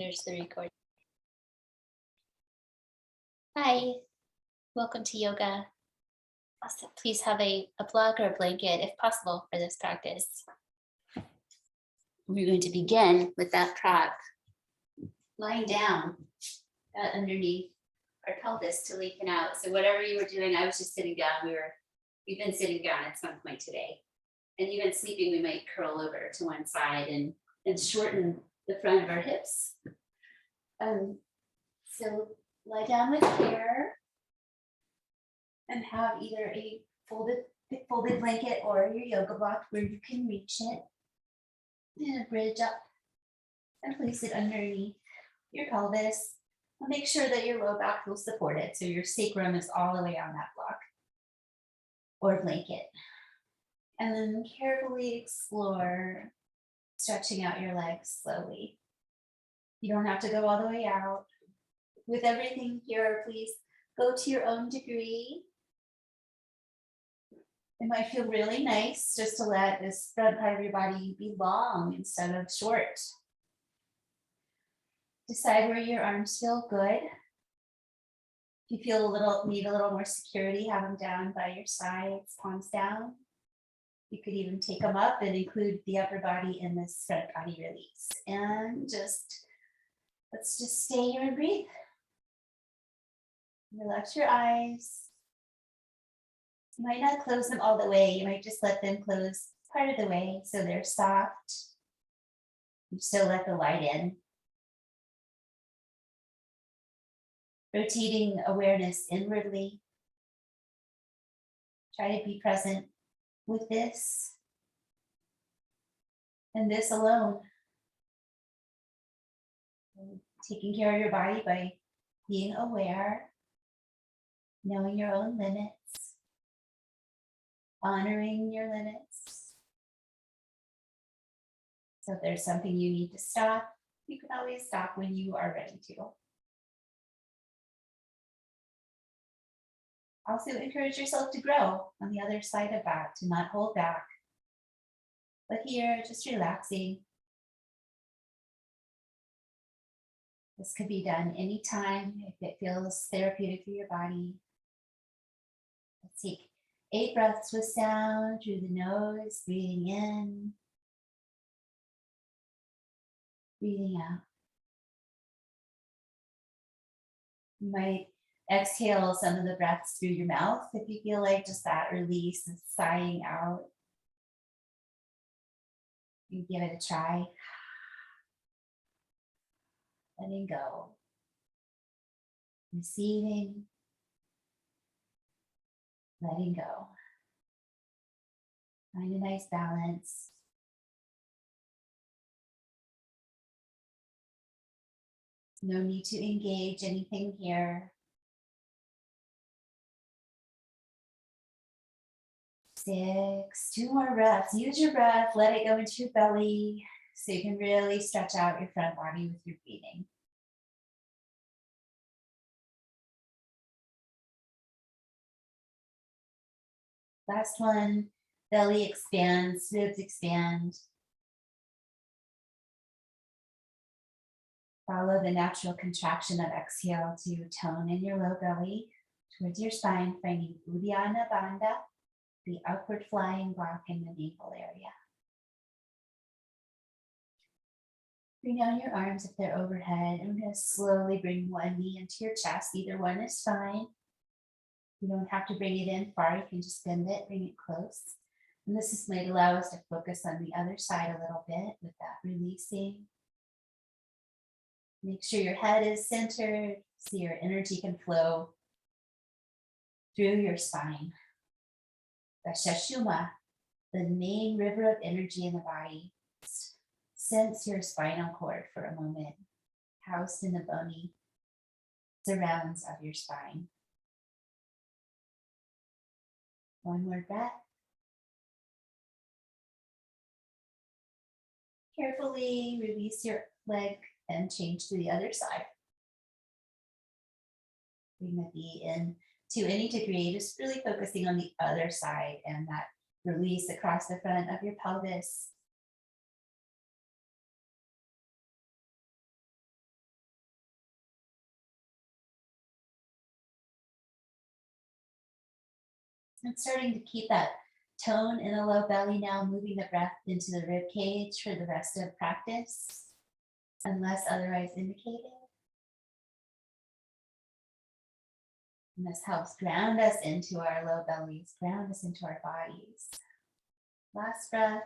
There's the record. Hi, welcome to yoga. Also, please have a block or a blanket if possible for this practice. We're going to begin with that prop. Lying down underneath our pelvis to lengthen out. So whatever you were doing, I was just sitting down. We've been sitting down at some point today. And even sleeping, we might curl over to one side and shorten the front of our hips. So lie down with care and have either a folded blanket or your yoga block where you can reach it. And bridge up and place it underneath your pelvis. And make sure that your low back feels supported. So your sacrum is all the way on that block or blanket. And then carefully explore stretching out your legs slowly. You don't have to go all the way out. With everything here, please go to your own degree. It might feel really nice just to let this front part of your body be long instead of short. Decide where your arms feel good. If you feel need a little more security, have them down by your sides, palms down. You could even take them up and include the upper body in this front body release. And let's just stay here and breathe. Relax your eyes. You might not close them all the way. You might just let them close part of the way so they're soft. You still let the light in. Rotating awareness inwardly. Try to be present with this and this alone. Taking care of your body by being aware, knowing your own limits, honoring your limits. So if there's something you need to stop, you can always stop when you are ready to. Also encourage yourself to grow on the other side of that, to not hold back. But here, just relaxing. This could be done anytime if it feels therapeutic for your body. Let's take 8 breaths with sound through the nose, breathing in, breathing out. You might exhale some of the breaths through your mouth if you feel like just that release and sighing out. You give it a try. Letting go. Receiving. Letting go. Find a nice balance. No need to engage anything here. 6, 2 more breaths. Use your breath, let it go into your belly so you can really stretch out your front body with your breathing. Last one, belly expands, ribs expand. Follow the natural contraction of exhale to tone in your low belly towards your spine, finding Uddiyana Bandha, the upward flying block in the navel area. Bring down your arms if they're overhead. And we're going to slowly bring one knee into your chest. Either one is fine. You don't have to bring it in far. You can just bend it, bring it close. And this might allow us to focus on the other side a little bit with that releasing. Make sure your head is centered so your energy can flow through your spine. The Shashuma, the main river of energy in the body. Sense your spinal cord for a moment, housed in the bony surrounds of your spine. One more breath. Carefully release your leg and change to the other side. Bring the knee in to any degree, just really focusing on the other side and that release across the front of your pelvis. And starting to keep that tone in the low belly now, moving the breath into the rib cage for the rest of practice, unless otherwise indicated. And this helps ground us into our low bellies, ground us into our bodies. Last breath.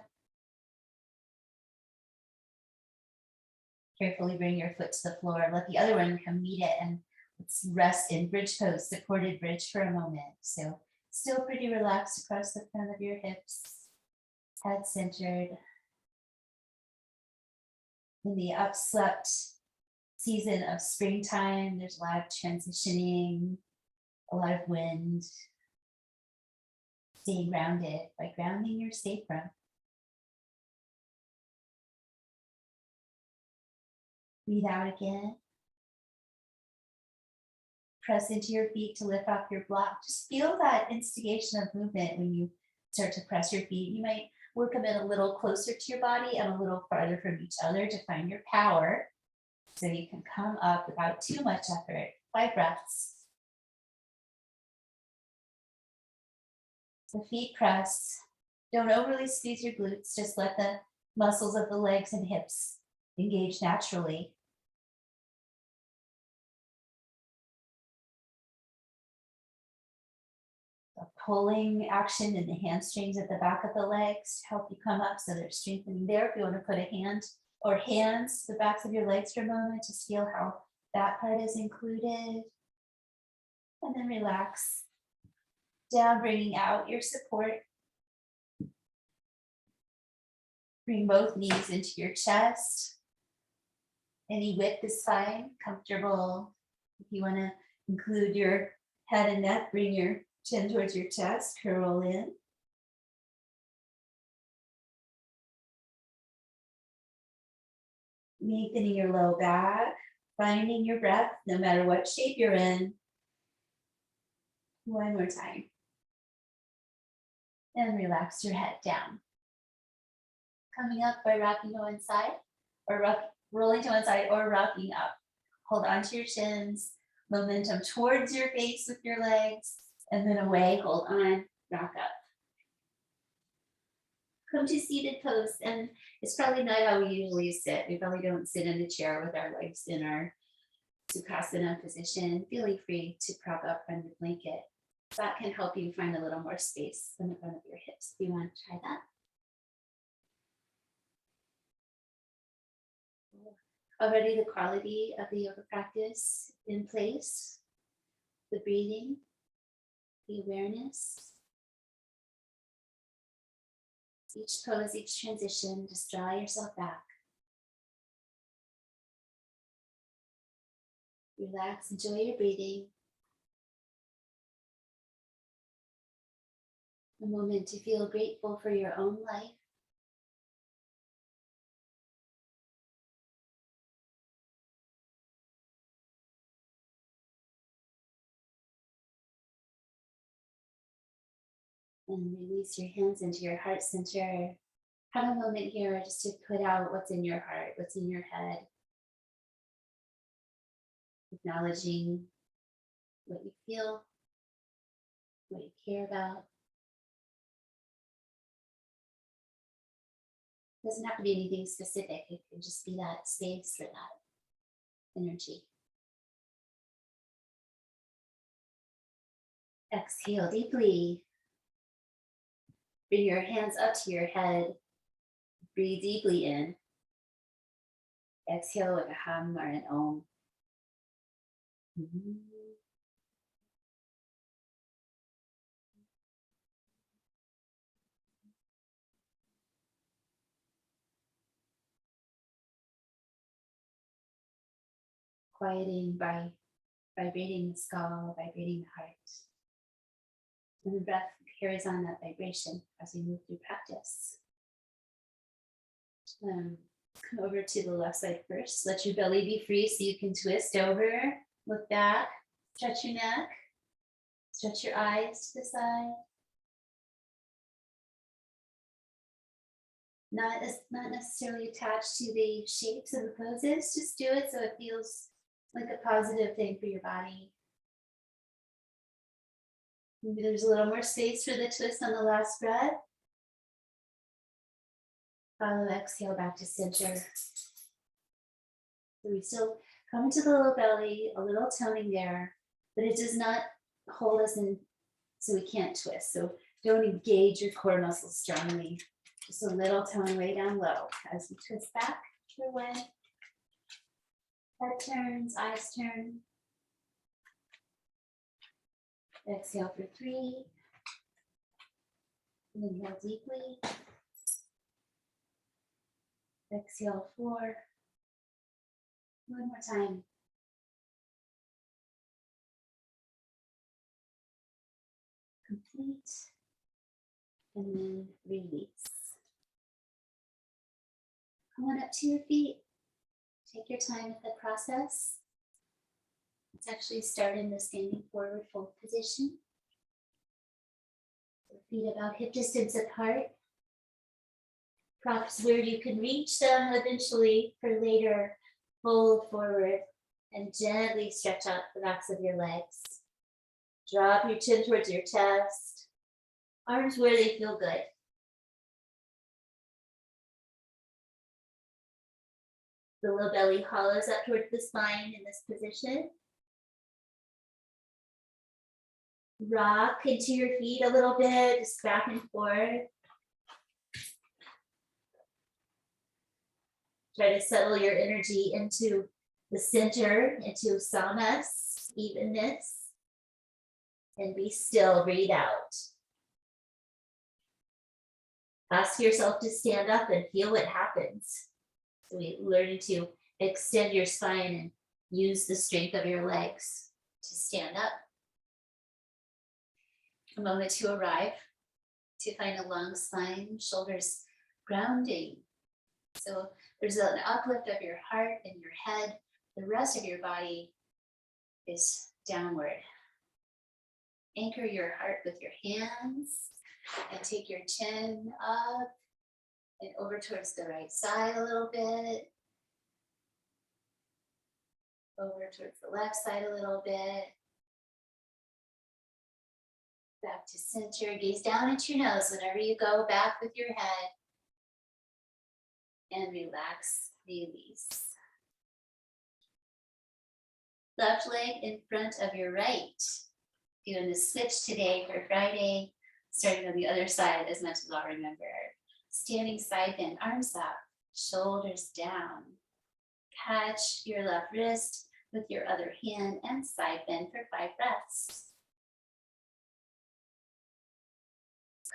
Carefully bring your foot to the floor. Let the other one come meet it, and let's rest in bridge pose, supported bridge for a moment. So still pretty relaxed across the front of your hips, head centered. In the upswept season of springtime, there's a lot of transitioning, a lot of wind. Staying grounded by grounding your sacrum. Breathe out again. Press into your feet to lift off your block. Just feel that instigation of movement when you start to press your feet. You might work them in a little closer to your body and a little farther from each other to find your power. So you can come up without too much effort. 5 breaths. The feet press. Don't overly squeeze your glutes. Just let the muscles of the legs and hips engage naturally. A pulling action in the hamstrings at the back of the legs to help you come up, so they're strengthening there. If you want to put a hand or hands to the backs of your legs for a moment, just feel how that part is included. And then relax. Down, bringing out your support. Bring both knees into your chest. Any width is fine, comfortable. If you want to include your head and neck, bring your chin towards your chest, curl in. Lengthening your low back, finding your breath no matter what shape you're in. One more time. And relax your head down. Coming up by rocking to one side, or rolling to one side, or rocking up. Hold on to your shins, momentum towards your face with your legs, and then away, hold on, rock up. Come to seated pose, and it's probably not how we usually sit. We probably don't sit in a chair with our legs in our Sukhasana position. Feeling free to prop up on your blanket. That can help you find a little more space in the front of your hips. If you want to try that. Already the quality of the yoga practice in place, the breathing, the awareness. Each pose, each transition, just draw yourself back. Relax, enjoy your breathing. A moment to feel grateful for your own life. And release your hands into your heart center. Have a moment here just to put out what's in your heart, what's in your head. Acknowledging what you feel, what you care about. It doesn't have to be anything specific. It can just be that space for that energy. Exhale deeply. Bring your hands up to your head. Breathe deeply in. Exhale with a hum or an om. Quieting by vibrating the skull, vibrating the heart. And the breath carries on that vibration as we move through practice. Come over to the left side first. Let your belly be free so you can twist over, look back, stretch your neck, stretch your eyes to the side. Not necessarily attached to the shapes of the poses, just do it so it feels like a positive thing for your body. Maybe there's a little more space for the twist on the last breath. Follow exhale back to center. So we still come into the low belly, a little toning there, but it does not hold us in so we can't twist. So don't engage your core muscles strongly. Just a little tone way down low as we twist back for one. Head turns, eyes turn. Exhale for 3. Inhale deeply. Exhale 4. One more time. Complete. And then release. Come on up to your feet. Take your time with the process. Let's actually start in the standing forward fold position. So feet about hip distance apart. Props where you can reach them eventually for later. Fold forward and gently stretch out the backs of your legs. Drop your chin towards your chest. Arms where they feel good. The low belly hollows up towards the spine in this position. Rock into your feet a little bit, just back and forth. Try to settle your energy into the center, into samas, evenness. And be still, breathe out. Ask yourself to stand up and feel what happens. So we learn to extend your spine and use the strength of your legs to stand up. A moment to arrive, to find a long spine, shoulders grounding. So there's an uplift of your heart and your head. The rest of your body is downward. Anchor your heart with your hands and take your chin up and over towards the right side a little bit. Over towards the left side a little bit. Back to center. Gaze down at your nose whenever you go back with your head. And relax, release. Left leg in front of your right. Doing the switch today for Friday, starting on the other side as much as I'll remember. Standing side bend, arms up, shoulders down. Catch your left wrist with your other hand and side bend for 5 breaths.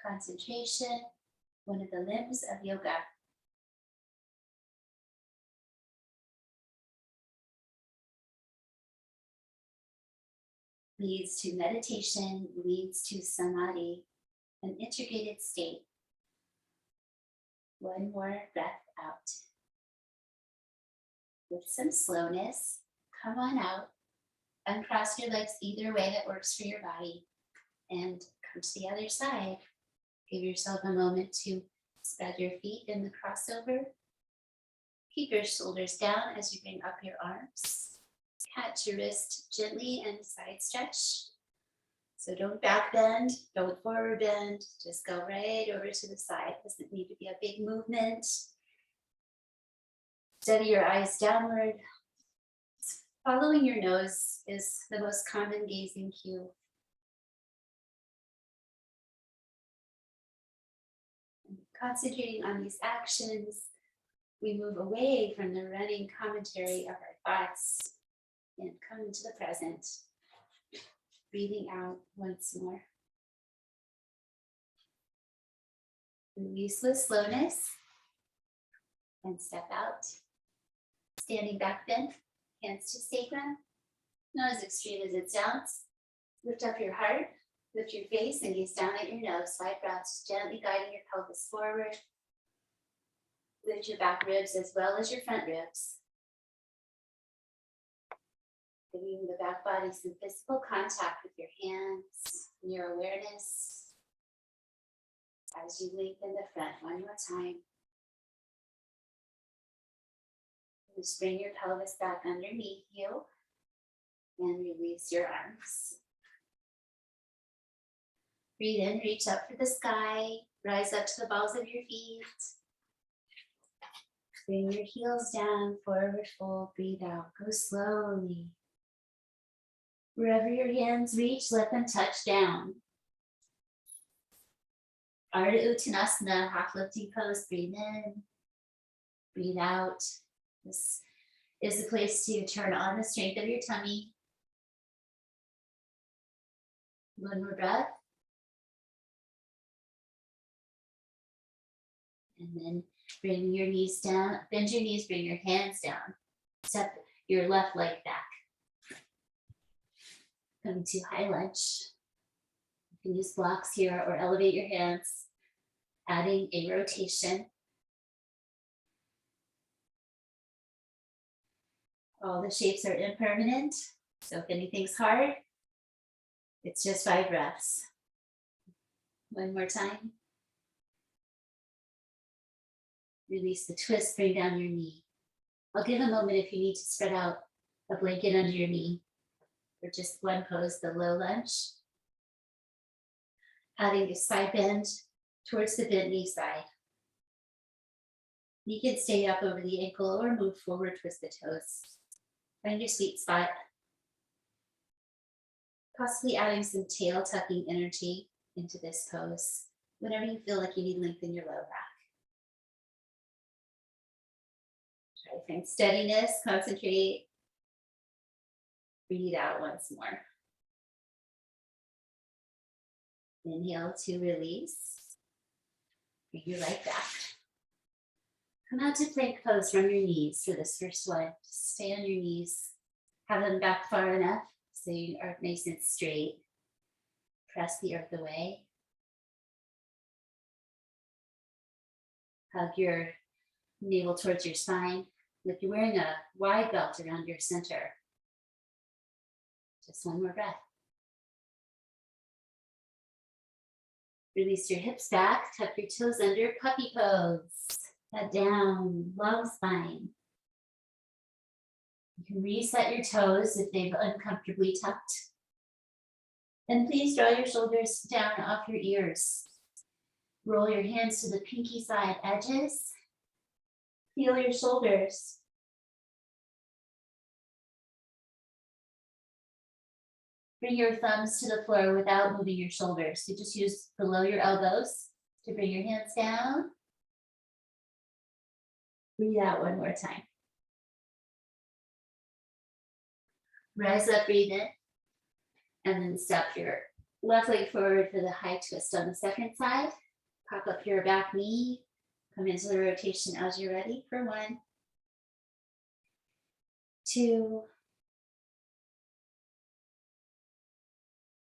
Concentration, one of the limbs of yoga. Leads to meditation, leads to samadhi, an integrated state. One more breath out. With some slowness, come on out, uncross your legs either way that works for your body, and come to the other side. Give yourself a moment to spread your feet in the crossover. Keep your shoulders down as you bring up your arms. Catch your wrist gently and side stretch. So don't back bend, don't forward bend, just go right over to the side. Doesn't need to be a big movement. Steady your eyes downward. Following your nose is the most common gazing cue. And concentrating on these actions, we move away from the running commentary of our thoughts and come into the present. Breathing out once more. Release with slowness and step out. Standing back bend, hands to sacrum. Not as extreme as it sounds. Lift up your heart, lift your face, and gaze down at your nose. 5 breaths, gently guiding your pelvis forward. Lift your back ribs as well as your front ribs. Giving the back body some physical contact with your hands and your awareness as you lengthen the front one more time. Just bring your pelvis back underneath you and release your arms. Breathe in, reach up for the sky, rise up to the balls of your feet. Bring your heels down, forward fold, breathe out, go slowly. Wherever your hands reach, let them touch down. Our Uttanasana, half lifting pose, breathe in, breathe out. This is a place to turn on the strength of your tummy. One more breath. And then bring your knees down, bend your knees, bring your hands down. Step your left leg back. Coming to high lunge. You can use blocks here or elevate your hands, adding a rotation. All the shapes are impermanent, so if anything's hard, it's just 5 breaths. One more time. Release the twist, bring down your knee. I'll give a moment if you need to spread out a blanket under your knee for just one pose, the low lunge. Adding a side bend towards the bent knee side. You can stay up over the ankle or move forward towards the toes. Find your sweet spot. Possibly adding some tail tucking energy into this pose whenever you feel like you need length in your low back. Try to find steadiness, concentrate. Breathe out once more. Inhale to release. Bring your leg back. Come out to plank pose from your knees for this first one. Just stay on your knees. Have them back far enough so you are nice and straight. Press the earth away. Hug your navel towards your spine. Like you're wearing a wide belt around your center. Just one more breath. Release your hips back, tuck your toes under, puppy pose. Head down, long spine. You can reset your toes if they've uncomfortably tucked. And please draw your shoulders down off your ears. Roll your hands to the pinky side edges. Feel your shoulders. Bring your thumbs to the floor without moving your shoulders. So just use below your elbows to bring your hands down. Breathe out one more time. Rise up, breathe in. And then step your left leg forward for the high twist on the second side. Pop up your back knee. Come into the rotation as you're ready for 1, 2,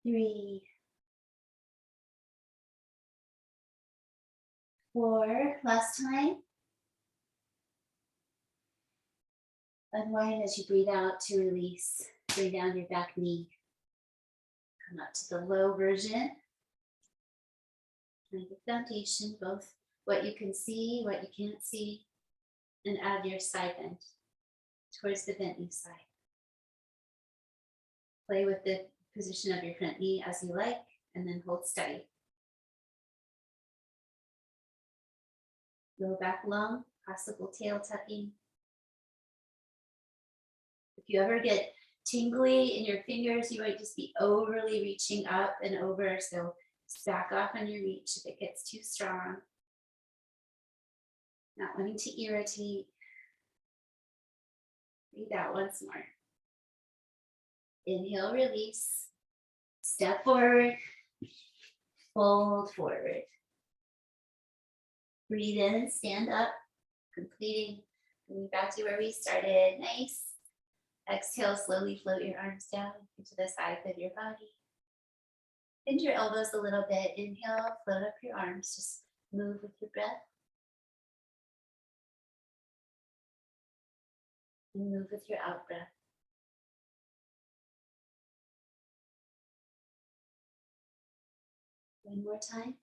3, 4. Last time. Unwind as you breathe out to release. Bring down your back knee. Come up to the low version. Find the foundation, both what you can see, what you can't see, and add your side bend towards the bent knee side. Play with the position of your front knee as you like, and then hold steady. Low back long, possible tail tucking. If you ever get tingly in your fingers, you might just be overly reaching up and over, so back off on your reach if it gets too strong. Not wanting to irritate. Breathe out once more. Inhale, release. Step forward. Fold forward. Breathe in and stand up. Completing. Going back to where we started. Nice. Exhale, slowly float your arms down into the sides of your body. Bend your elbows a little bit. Inhale, float up your arms. Just move with your breath. And move with your out breath. One more time.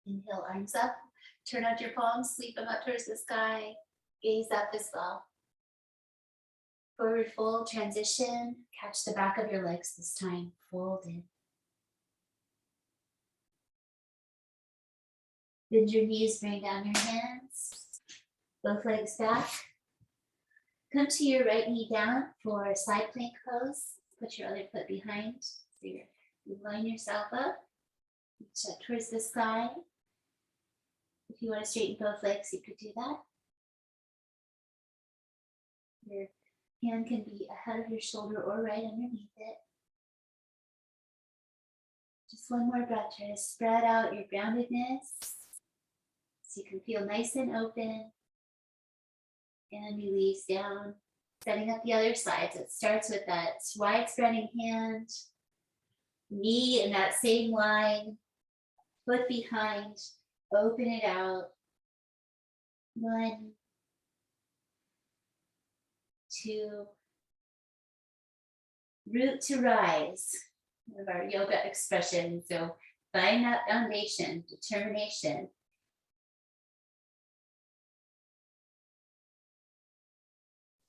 Inhale, arms up. Turn out your palms, sweep them up towards the sky. Gaze up as well. Forward fold, transition. Catch the back of your legs this time, folded. Bend your knees, bring down your hands. Both legs back. Come to your right knee down for side plank pose. Put your other foot behind. So you line yourself up. Reach up towards the sky. If you want to straighten both legs, you could do that. Your hand can be ahead of your shoulder or right underneath it. Just one more breath. Try to spread out your groundedness so you can feel nice and open. And release down. Setting up the other side. So it starts with that wide spreading hand, knee in that same line, foot behind, open it out. 1, 2, root to rise, one of our yoga expressions. So find that foundation, determination.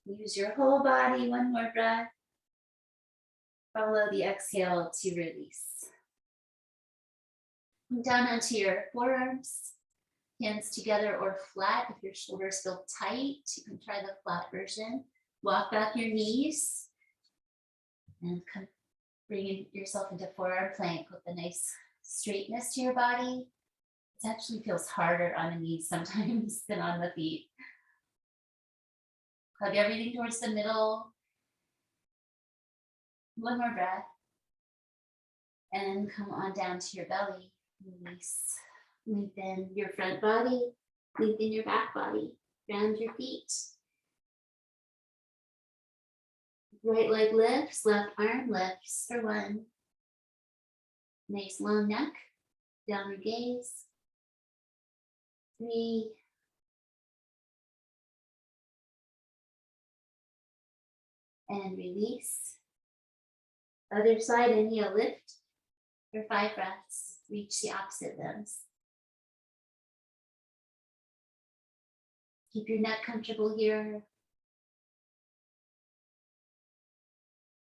Use your whole body, one more breath. Follow the exhale to release. Come down onto your forearms, hands together or flat. If your shoulders feel tight, you can try the flat version. Walk back your knees and come bringing yourself into forearm plank with a nice straightness to your body. It actually feels harder on the knees sometimes than on the feet. Hug everything towards the middle. One more breath. And come on down to your belly. Release. Lengthen your front body. Lengthen your back body. Ground your feet. Right leg lifts, left arm lifts for 1. Nice long neck. Downward gaze. 3. And release. Other side, inhale, lift for 5 breaths. Reach the opposite limbs. Keep your neck comfortable here.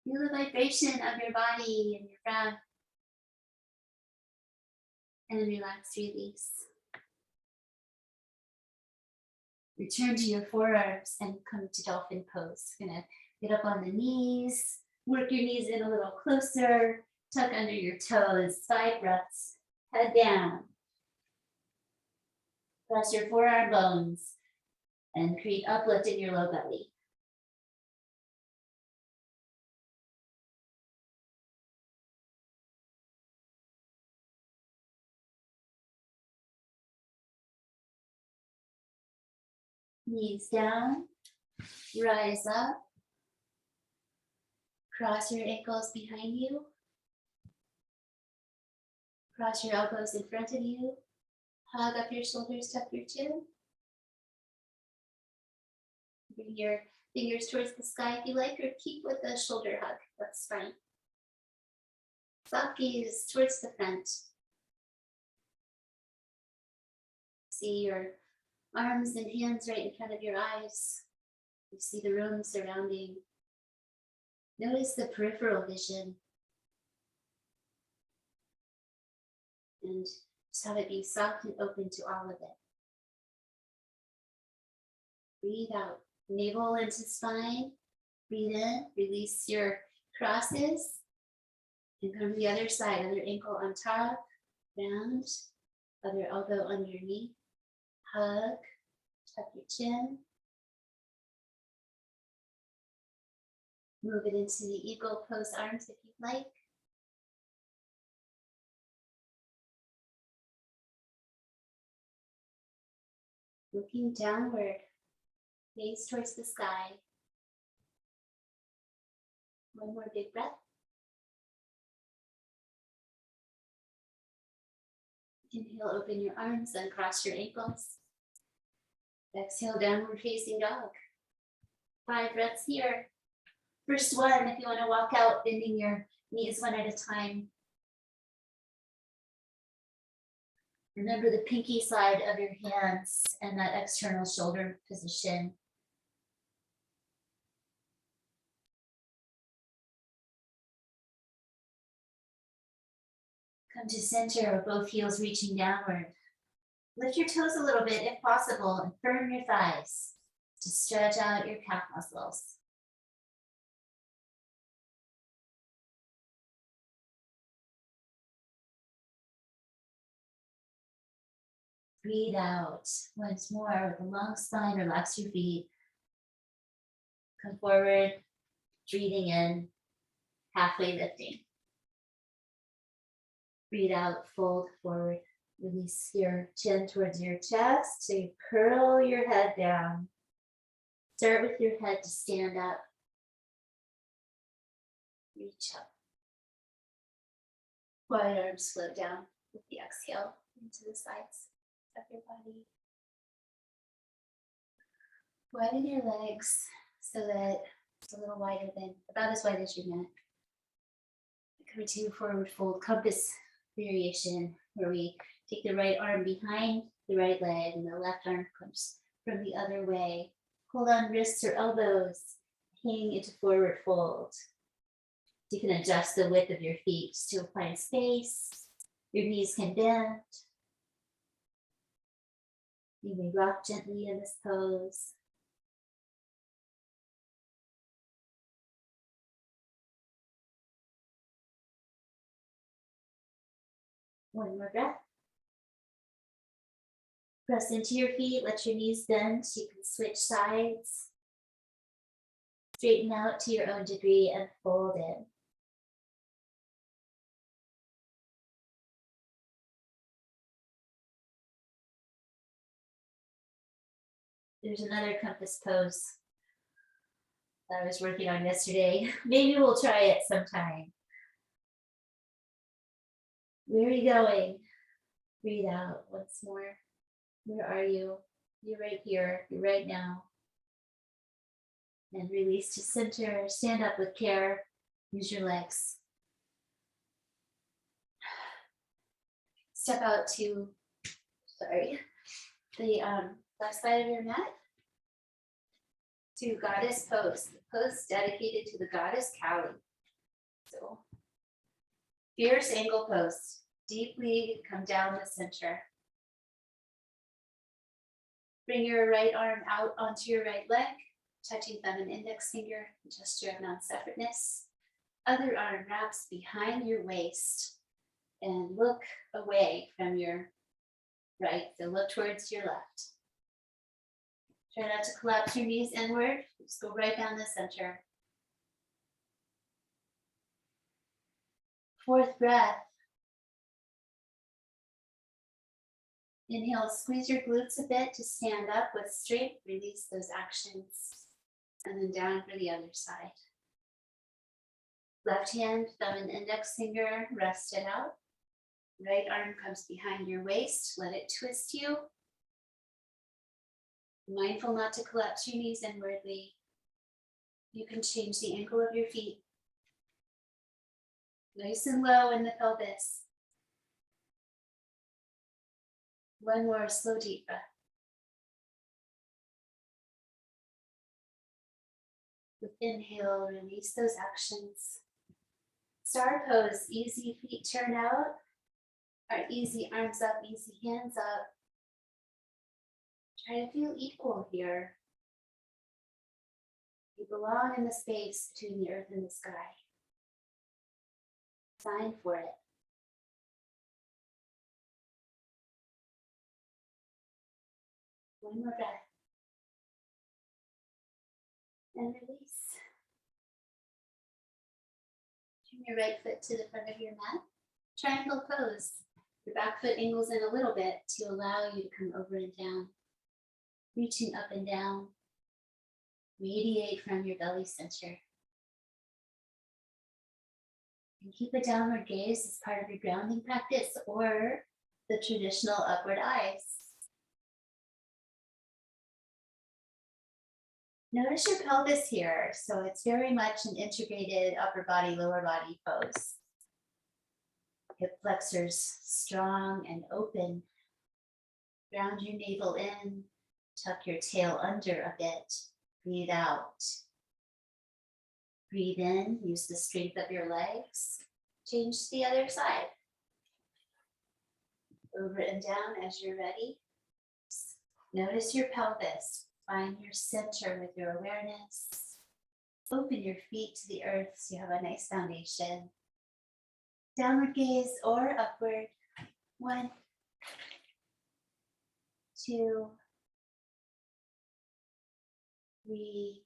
Feel the vibration of your body and your breath. And relax, release. Return to your forearms and come to Dolphin Pose. You're gonna get up on the knees, work your knees in a little closer, tuck under your toes, 5 breaths, head down. Press your forearm bones and create uplift in your low belly. Knees down, rise up. Cross your ankles behind you. Cross your elbows in front of you. Hug up your shoulders, tuck your chin. Bring your fingers towards the sky if you like, or keep with the shoulder hug. That's fine. Soft gaze towards the front. See your arms and hands right in front of your eyes. You see the room surrounding. Notice the peripheral vision. And just have it be soft and open to all of it. Breathe out. Navel into spine. Breathe in. Release your crosses. And come to the other side. Other ankle on top. Round. Other elbow underneath. Hug. Tuck your chin. Move it into the eagle pose arms if you'd like. Looking downward, gaze towards the sky. One more big breath. Inhale, open your arms, uncross your ankles. Exhale, downward facing dog. 5 breaths here. First one, if you want to walk out, bending your knees one at a time. Remember the pinky side of your hands and that external shoulder position. Come to center with both heels reaching downward. Lift your toes a little bit if possible and firm your thighs to stretch out your calf muscles. Breathe out once more with a long spine. Relax your feet. Come forward, breathing in, halfway lifting. Breathe out, fold forward. Release your chin towards your chest. So you curl your head down. Start with your head to stand up. Reach up. Wide arms float down with the exhale into the sides of your body. Widen your legs so that it's a little wider than, about as wide as your neck. Come to forward fold compass variation, where we take the right arm behind the right leg and the left arm comes from the other way. Hold on wrists or elbows, hang into forward fold. You can adjust the width of your feet to find space. Your knees can bend. You may rock gently in this pose. One more breath. Press into your feet, let your knees bend. You can switch sides. Straighten out to your own degree and fold in. There's another compass pose that I was working on yesterday. Maybe we'll try it sometime. Where are you going? Breathe out once more. Where are you? You're right here. You're right now. And release to center. Stand up with care. Use your legs. Step out to, the left side of your mat. To Goddess Pose. The pose dedicated to the Goddess Kali. So, fierce angle pose. Deeply come down the center. Bring your right arm out onto your right leg, touching thumb and index finger, gesture of non-separateness. Other arm wraps behind your waist and look away from your right, so look towards your left. Try not to collapse your knees inward, just go right down the center. Fourth breath. Inhale, squeeze your glutes a bit to stand up with strength, release those actions, and then down for the other side. Left hand, thumb and index finger, rest it out. Right arm comes behind your waist, let it twist you. Mindful not to collapse your knees inwardly. You can change the angle of your feet. Nice and low in the pelvis. One more slow, deep breath. With inhale, release those actions. Star pose, easy feet turn out, or easy arms up, easy hands up. Try to feel equal here. You belong in the space between the earth and the sky. Sign for it. One more breath. And release. Turn your right foot to the front of your mat. Triangle pose. Your back foot angles in a little bit to allow you to come over and down. Reaching up and down. Radiate from your belly center. And keep a downward gaze as part of your grounding practice or the traditional upward eyes. Notice your pelvis here. So it's very much an integrated upper body, lower body pose. Hip flexors strong and open. Ground your navel in, tuck your tail under a bit. Breathe out. Breathe in, use the strength of your legs. Change to the other side. Over and down as you're ready. Notice your pelvis. Find your center with your awareness. Open your feet to the earth so you have a nice foundation. Downward gaze or upward. 1, 2, 3,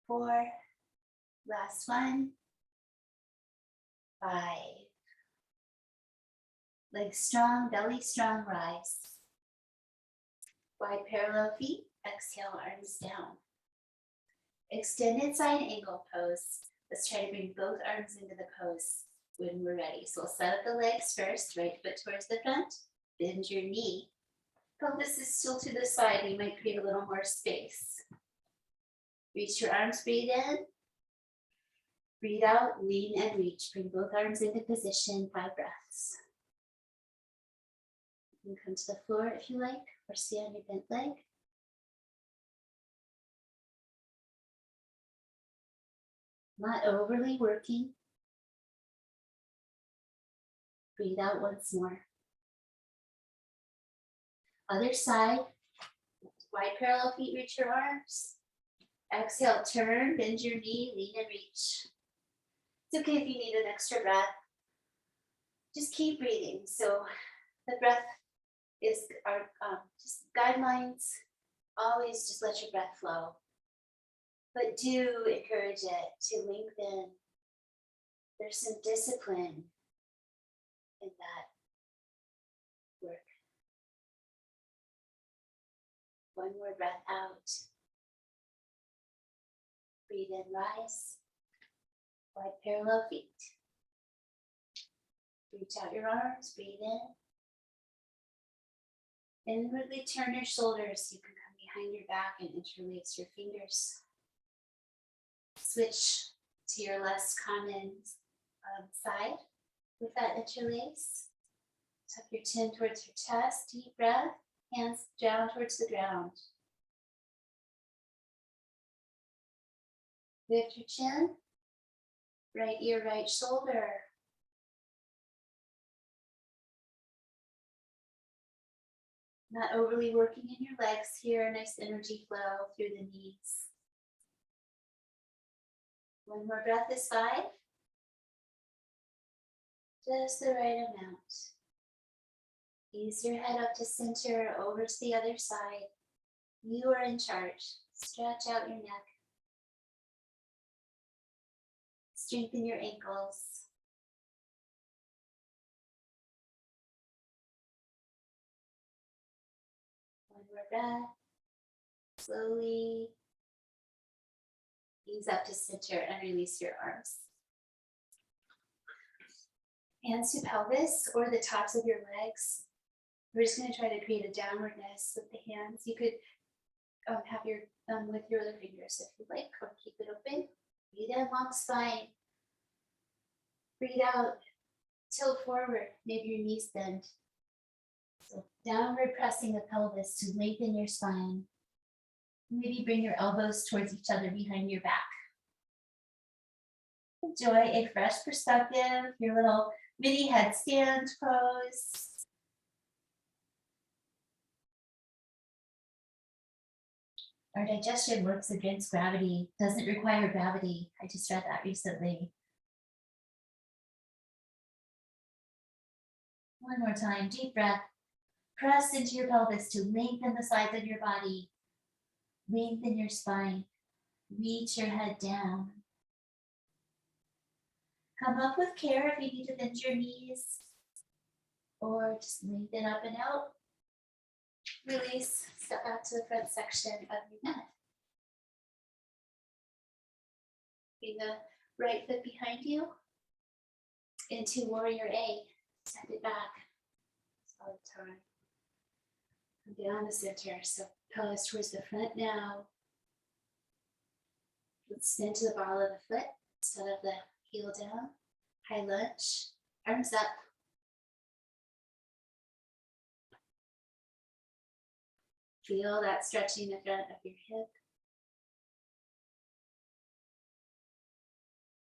4. Last one. 5. Legs strong, belly strong, rise. Wide parallel feet, exhale, arms down. Extended side angle pose. Let's try to bring both arms into the pose when we're ready. So we'll set up the legs first, right foot towards the front, bend your knee. Pelvis is still to the side, you might create a little more space. Reach your arms, breathe in. Breathe out, lean and reach. Bring both arms into position, 5 breaths. You can come to the floor if you like, or stay on your bent leg. Not overly working. Breathe out once more. Other side. Wide parallel feet, reach your arms. Exhale, turn, bend your knee, lean and reach. It's okay if you need an extra breath. Just keep breathing. So the breath is our just guidelines. Always just let your breath flow. But do encourage it to lengthen. There's some discipline in that work. One more breath out. Breathe in, rise. Wide parallel feet. Reach out your arms, breathe in. Inwardly turn your shoulders. You can come behind your back and interlace your fingers. Switch to your less common side with that interlace. Tuck your chin towards your chest, deep breath, hands down towards the ground. Lift your chin, right ear, right shoulder. Not overly working in your legs here, nice energy flow through the knees. One more breath is 5. Just the right amount. Ease your head up to center, over to the other side. You are in charge. Stretch out your neck. Strengthen your ankles. One more breath. Slowly ease up to center and release your arms. Hands to pelvis or the tops of your legs. We're just going to try to create a downwardness with the hands. You could have your thumb with your other fingers if you like, or keep it open. Breathe in, long spine. Breathe out, tilt forward, maybe your knees bend. So downward pressing the pelvis to lengthen your spine. Maybe bring your elbows towards each other behind your back. Enjoy a fresh perspective, your little mini headstand pose. Our digestion works against gravity, doesn't require gravity. I just read that recently. One more time, deep breath. Press into your pelvis to lengthen the sides of your body. Lengthen your spine. Reach your head down. Come up with care if you need to bend your knees. Or just lengthen up and out. Release, step out to the front section of your mat. Bring the right foot behind you into warrior A. Send it back. Solid turn. Come down the center. So pelvis towards the front now. Let's stand to the ball of the foot instead of the heel down. High lunge. Arms up. Feel that stretching the front of your hip.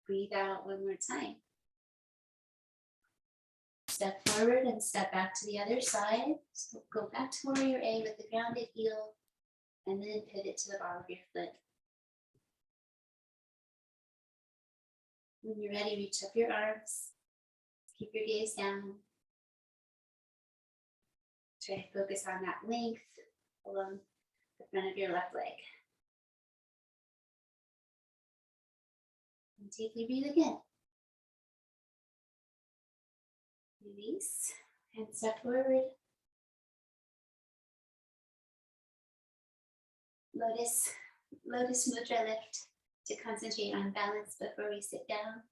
Breathe out one more time. Step forward and step back to the other side. So go back to warrior A with the grounded heel and then pivot to the ball of your foot. When you're ready, reach up your arms. Keep your gaze down. Try to focus on that length along the front of your left leg. And deeply breathe again. Release and step forward. Lotus mudra lift to concentrate on balance before we sit down.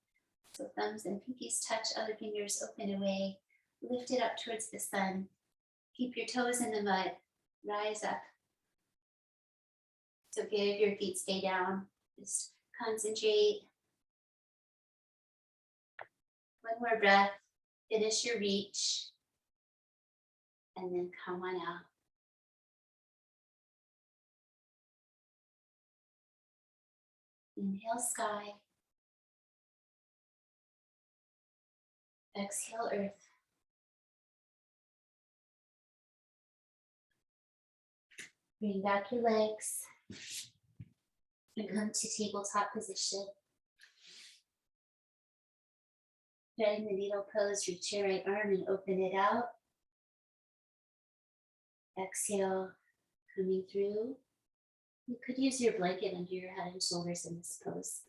So thumbs and pinkies touch, other fingers open away. Lift it up towards the sun. Keep your toes in the mud. Rise up. So give your feet stay down. Just concentrate. One more breath. Finish your reach. And then come on out. Inhale sky. Exhale earth. Bring back your legs and come to tabletop position. Threading the needle pose, reach your right arm and open it out. Exhale, coming through. You could use your blanket under your head and shoulders in this pose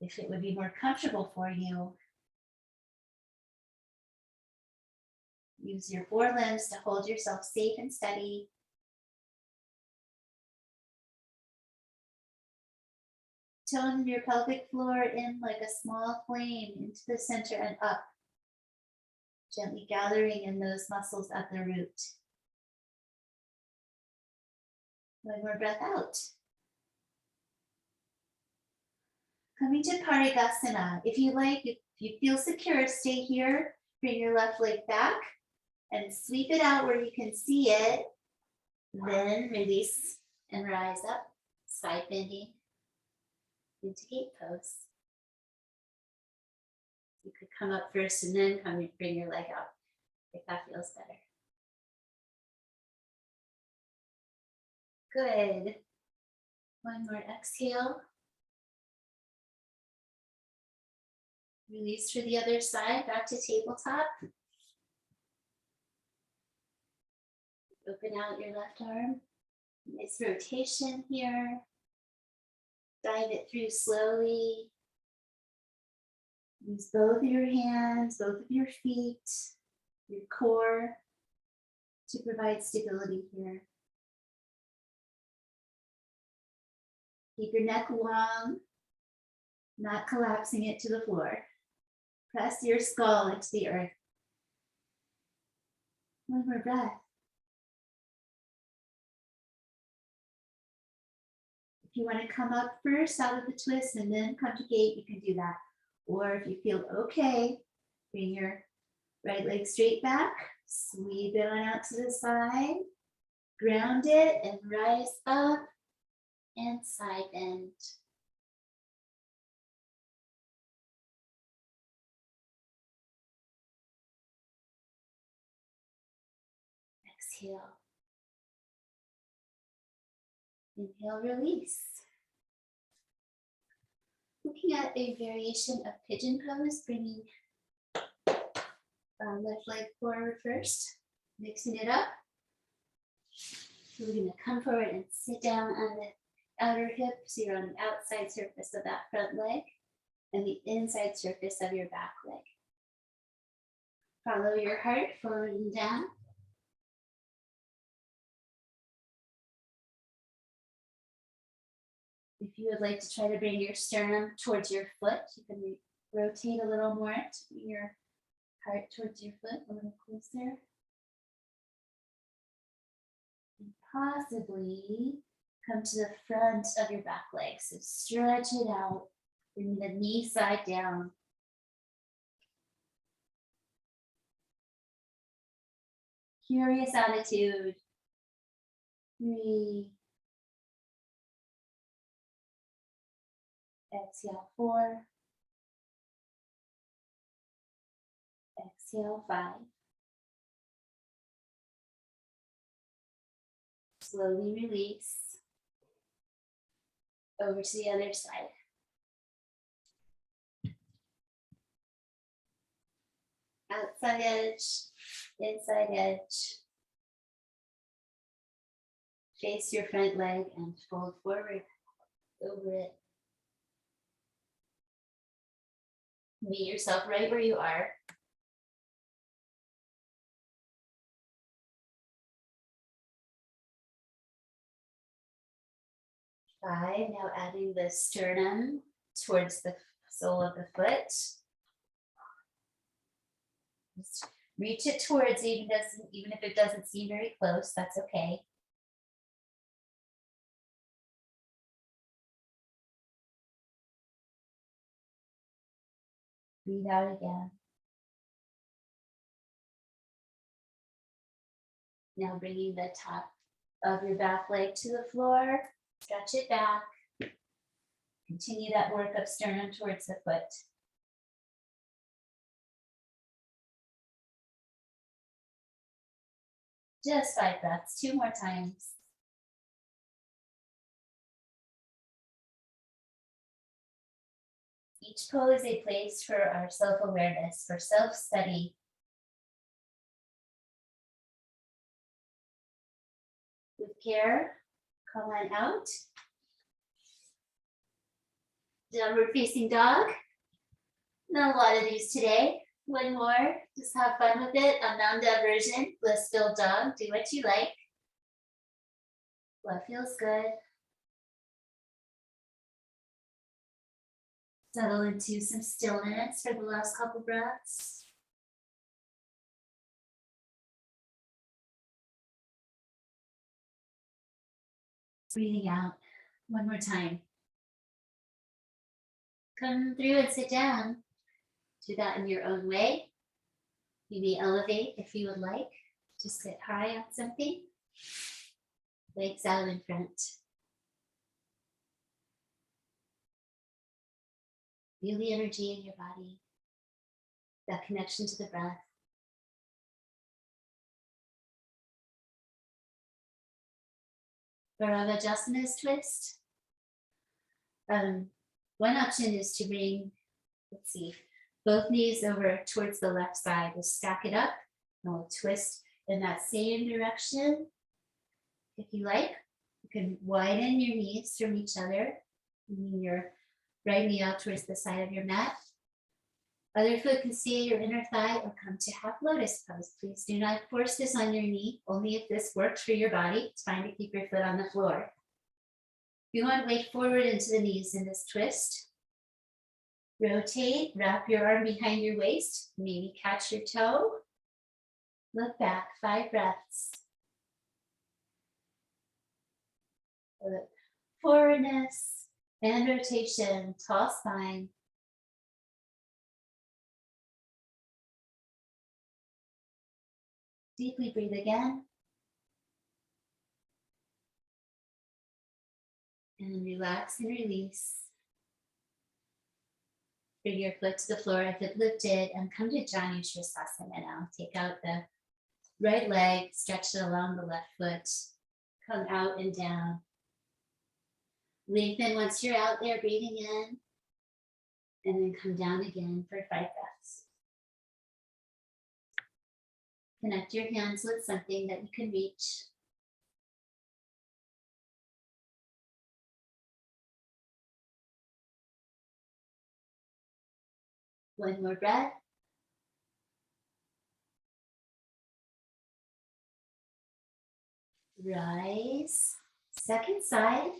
if it would be more comfortable for you. Use your forelimbs to hold yourself safe and steady. Tone your pelvic floor in like a small flame into the center and up, gently gathering in those muscles at the root. One more breath out. Coming to Paragusana. If you like, if you feel secure, stay here. Bring your left leg back and sweep it out where you can see it. Then release and rise up, side bending into gate pose. You could come up first and then bring your leg out if that feels better. Good. One more exhale. Release for the other side, back to tabletop. Open out your left arm. Nice rotation here. Dive it through slowly. Use both of your hands, both of your feet, your core to provide stability here. Keep your neck long, not collapsing it to the floor. Press your skull into the earth. One more breath. If you want to come up first out of the twist and then come to gate, you can do that. Or if you feel okay, bring your right leg straight back, sweep it on out to the side, ground it and rise up and side bend. Exhale. Inhale, release. Looking at a variation of pigeon pose, bringing left leg forward first, mixing it up. So we're going to come forward and sit down on the outer hip, so you're on the outside surface of that front leg and the inside surface of your back leg. Follow your heart forward and down. If you would like to try to bring your sternum towards your foot, you can rotate a little more to bring your heart towards your foot a little closer. And possibly come to the front of your back leg. So stretch it out, bring the knee side down. Curious attitude. 3. Exhale, 4. Exhale, 5. Slowly release. Over to the other side. Outside edge, inside edge. Face your front leg and fold forward over it. Meet yourself right where you are. Five. Now adding the sternum towards the sole of the foot. Just reach it towards, even if it doesn't seem very close, that's okay. Breathe out again. Now bringing the top of your back leg to the floor, stretch it back. Continue that work of sternum towards the foot. Just 5 breaths, 2 more times. Each pose a place for our self-awareness, for self-study. With care, come on out. Downward facing dog. Not a lot of these today. One more, just have fun with it. Ananda version, blissful dog, do what you like. What feels good. Settle into some stillness for the last couple breaths. Breathing out one more time. Come through and sit down. Do that in your own way. You may elevate if you would like. Just sit high on something. Legs out in front. Feel the energy in your body. That connection to the breath. Paragusana's twist. One option is to bring, both knees over towards the left side. We'll stack it up and we'll twist in that same direction. If you like, you can widen your knees from each other. Bringing your right knee out towards the side of your mat. Other foot can stay your inner thigh or come to half lotus pose. Please do not force this on your knee, only if this works for your body. It's fine to keep your foot on the floor. You want to weight forward into the knees in this twist. Rotate, wrap your arm behind your waist, maybe catch your toe. Look back, 5 breaths. Forwardness and rotation, tall spine. Deeply breathe again. And relax and release. Bring your foot to the floor if it lifted and come to Janu Sirsasana now. Take out the right leg, stretch it along the left foot. Come out and down. Lengthen once you're out there, breathing in. And then come down again for 5 breaths. Connect your hands with something that you can reach. One more breath. Rise. Second side.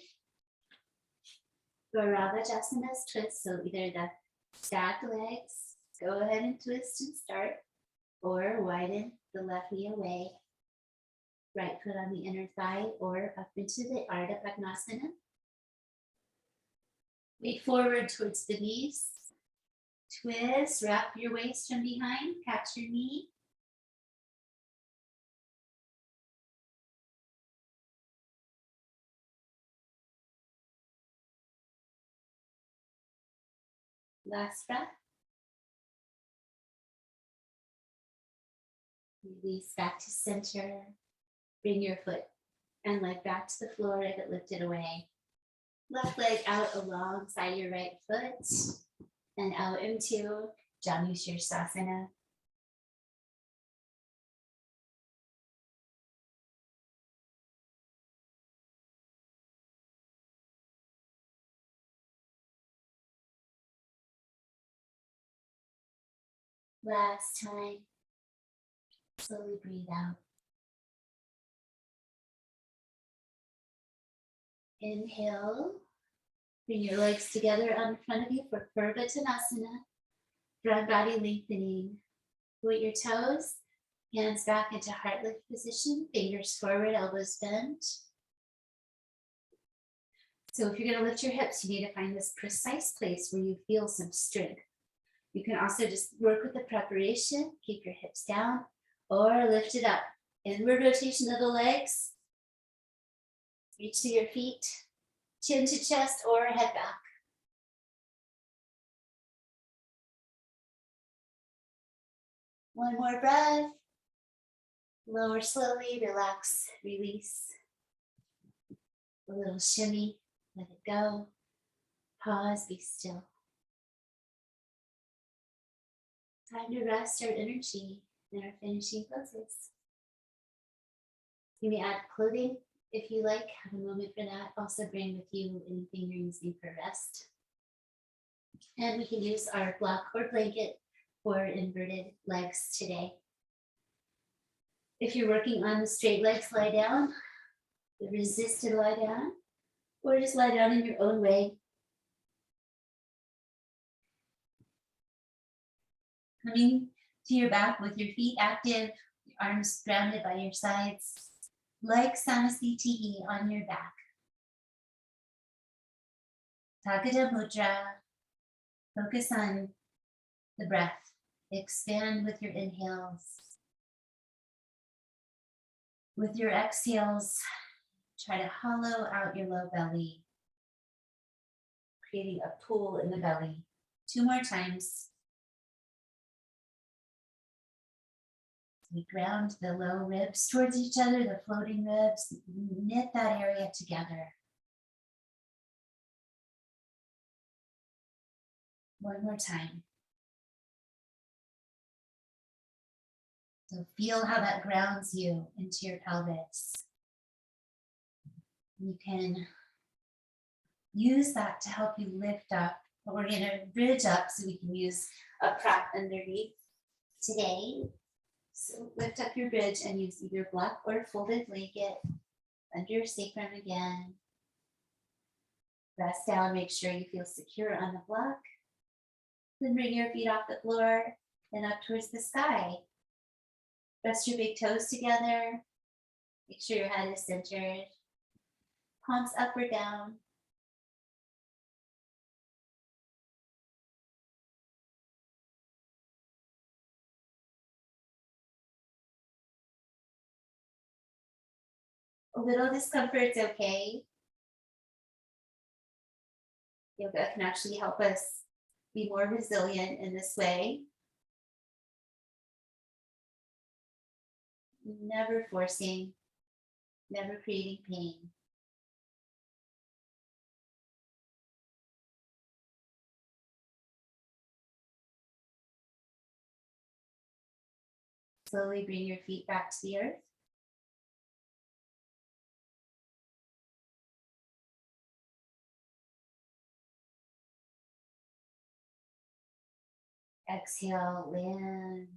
Paragusana's twist. So either the stacked legs, go ahead and twist and start, or widen the left knee away. Right foot on the inner thigh or up into the Ardha Padmasana. Weight forward towards the knees. Twist, wrap your waist from behind, catch your knee. Last breath. Release back to center. Bring your foot and leg back to the floor if it lifted away. Left leg out alongside your right foot and out into Janushirsasana. Last time. Slowly breathe out. Inhale. Bring your legs together on front of you for Paragusana. Front body lengthening. Point your toes, hands back into heart lift position, fingers forward, elbows bent. So if you're going to lift your hips, you need to find this precise place where you feel some strength. You can also just work with the preparation, keep your hips down, or lift it up. Inward rotation of the legs. Reach to your feet, chin to chest, or head back. One more breath. Lower slowly, relax, release. A little shimmy, let it go. Pause, be still. Time to rest our energy in our finishing poses. You may add clothing if you like, have a moment for that. Also bring with you anything you're using for rest. And we can use our block or blanket for inverted legs today. If you're working on the straight legs, lie down, the resisted lie down, or just lie down in your own way. Coming to your back with your feet active, your arms grounded by your sides, like Samasthiti on your back. Takata Mudra, focus on the breath. Expand with your inhales. With your exhales, try to hollow out your low belly, creating a pool in the belly. 2 more times. We ground the low ribs towards each other, the floating ribs, knit that area together. 1 more time. So feel how that grounds you into your pelvis. You can use that to help you lift up, but we're going to bridge up so we can use a prop underneath today. So lift up your bridge and use either block or folded blanket under your sacrum again. Rest down, make sure you feel secure on the block. Then bring your feet off the floor and up towards the sky. Rest your big toes together. Make sure your head is centered. Palms up or down. A little discomfort's okay. Yoga can actually help us be more resilient in this way. Never forcing, never creating pain. Slowly bring your feet back to the earth. Exhale, land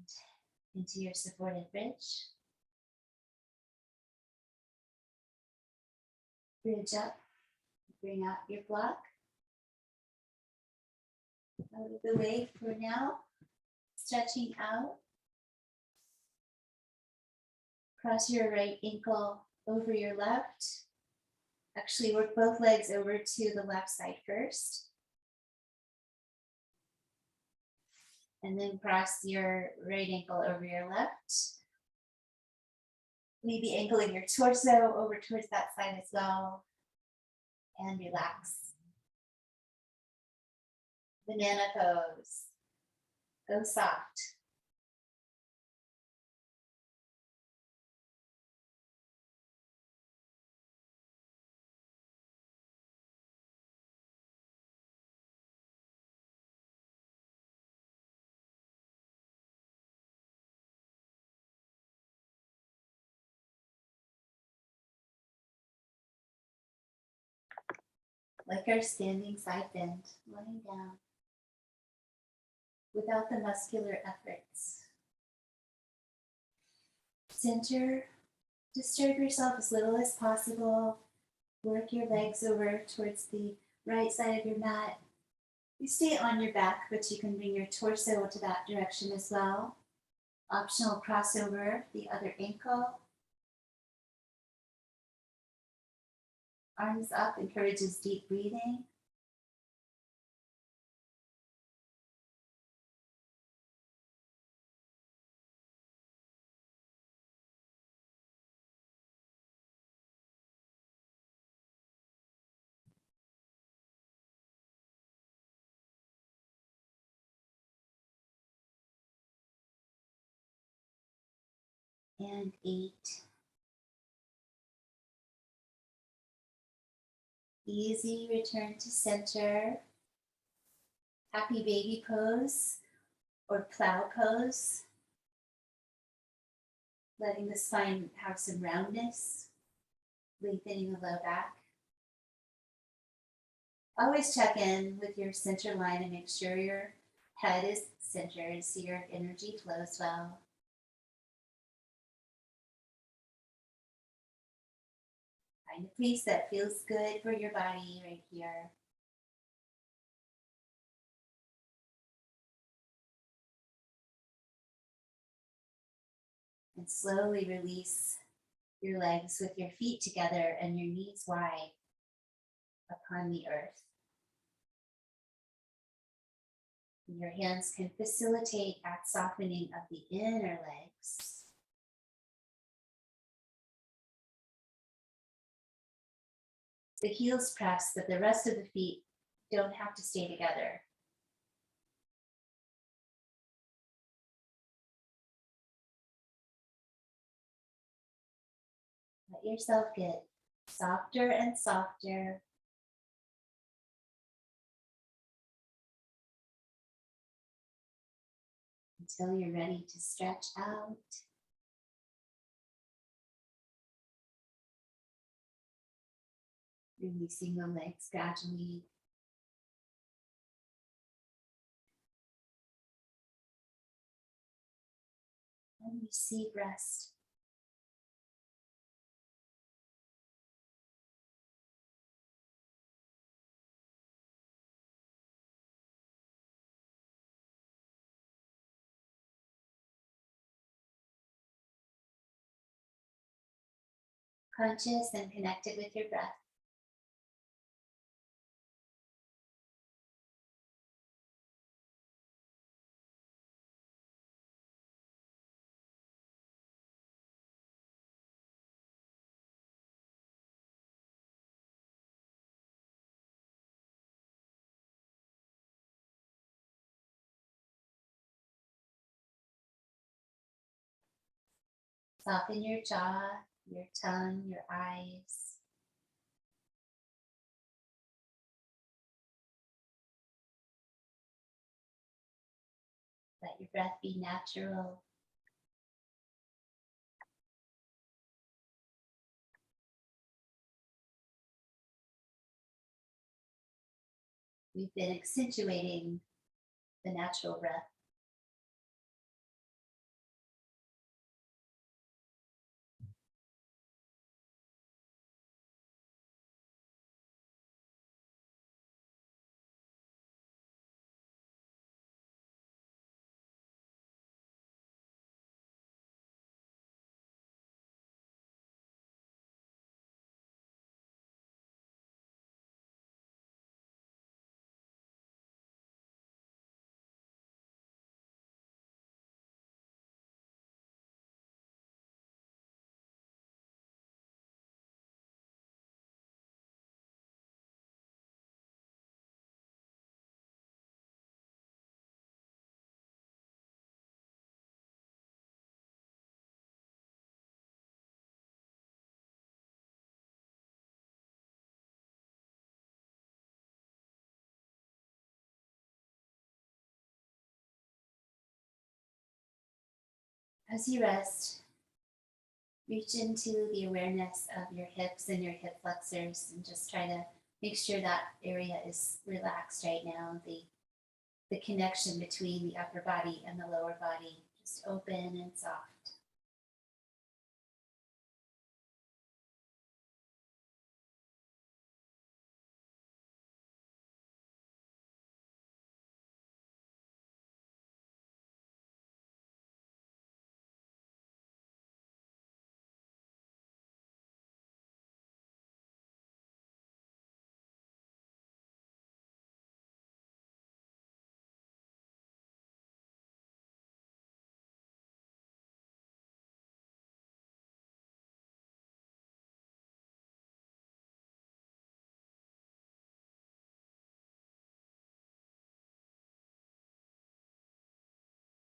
into your supported bridge. Bridge up, bring out your block. Out of the way for now. Stretching out. Cross your right ankle over your left. Actually, work both legs over to the left side first. And then cross your right ankle over your left. Maybe ankling your torso over towards that side as well. And relax. Banana pose. Go soft. Like our standing side bend, lying down without the muscular efforts. Center, disturb yourself as little as possible. Work your legs over towards the right side of your mat. You stay on your back, but you can bring your torso to that direction as well. Optional crossover, the other ankle. Arms up encourages deep breathing. And 8. Easy return to center. Happy baby pose or plow pose. Letting the spine have some roundness, lengthening the low back. Always check in with your center line and make sure your head is centered so your energy flows well. Find a place that feels good for your body right here. And slowly release your legs with your feet together and your knees wide upon the earth. Your hands can facilitate that softening of the inner legs. The heels press, but the rest of the feet don't have to stay together. Let yourself get softer and softer. Until you're ready to stretch out. Releasing the legs gradually. And receive rest. Conscious and connected with your breath. Soften your jaw, your tongue, your eyes. Let your breath be natural. We've been accentuating the natural breath. As you rest, reach into the awareness of your hips and your hip flexors and just try to make sure that area is relaxed right now. The connection between the upper body and the lower body, just open and soft.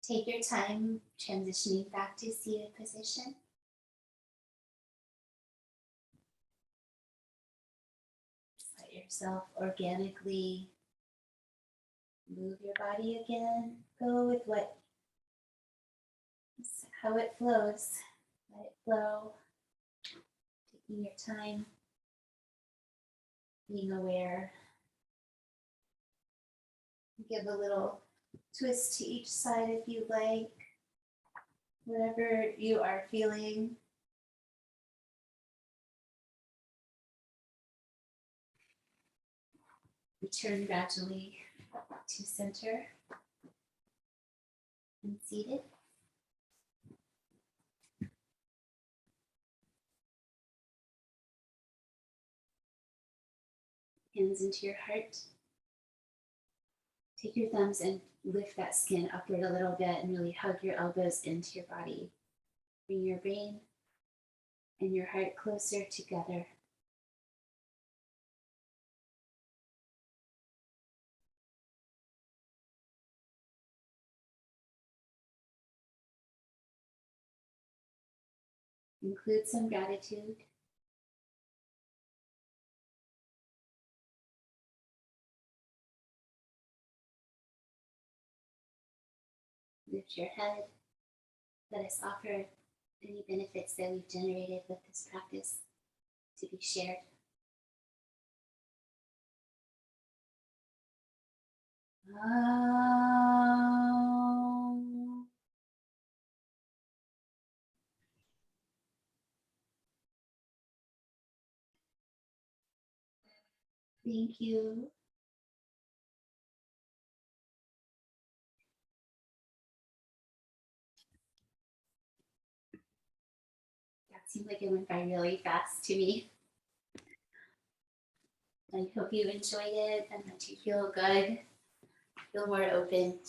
Take your time transitioning back to seated position. Just let yourself organically move your body again. Go with how it flows. Let it flow. Taking your time, being aware. Give a little twist to each side if you like. Whatever you are feeling. Return gradually to center and seated. Hands into your heart. Take your thumbs and lift that skin upward a little bit and really hug your elbows into your body. Bring your brain and your heart closer together. Include some gratitude. Lift your head. Let us offer any benefits that we've generated with this practice to be shared. Thank you. That seemed like it went by really fast to me. I hope you enjoyed it and that you feel good, feel more open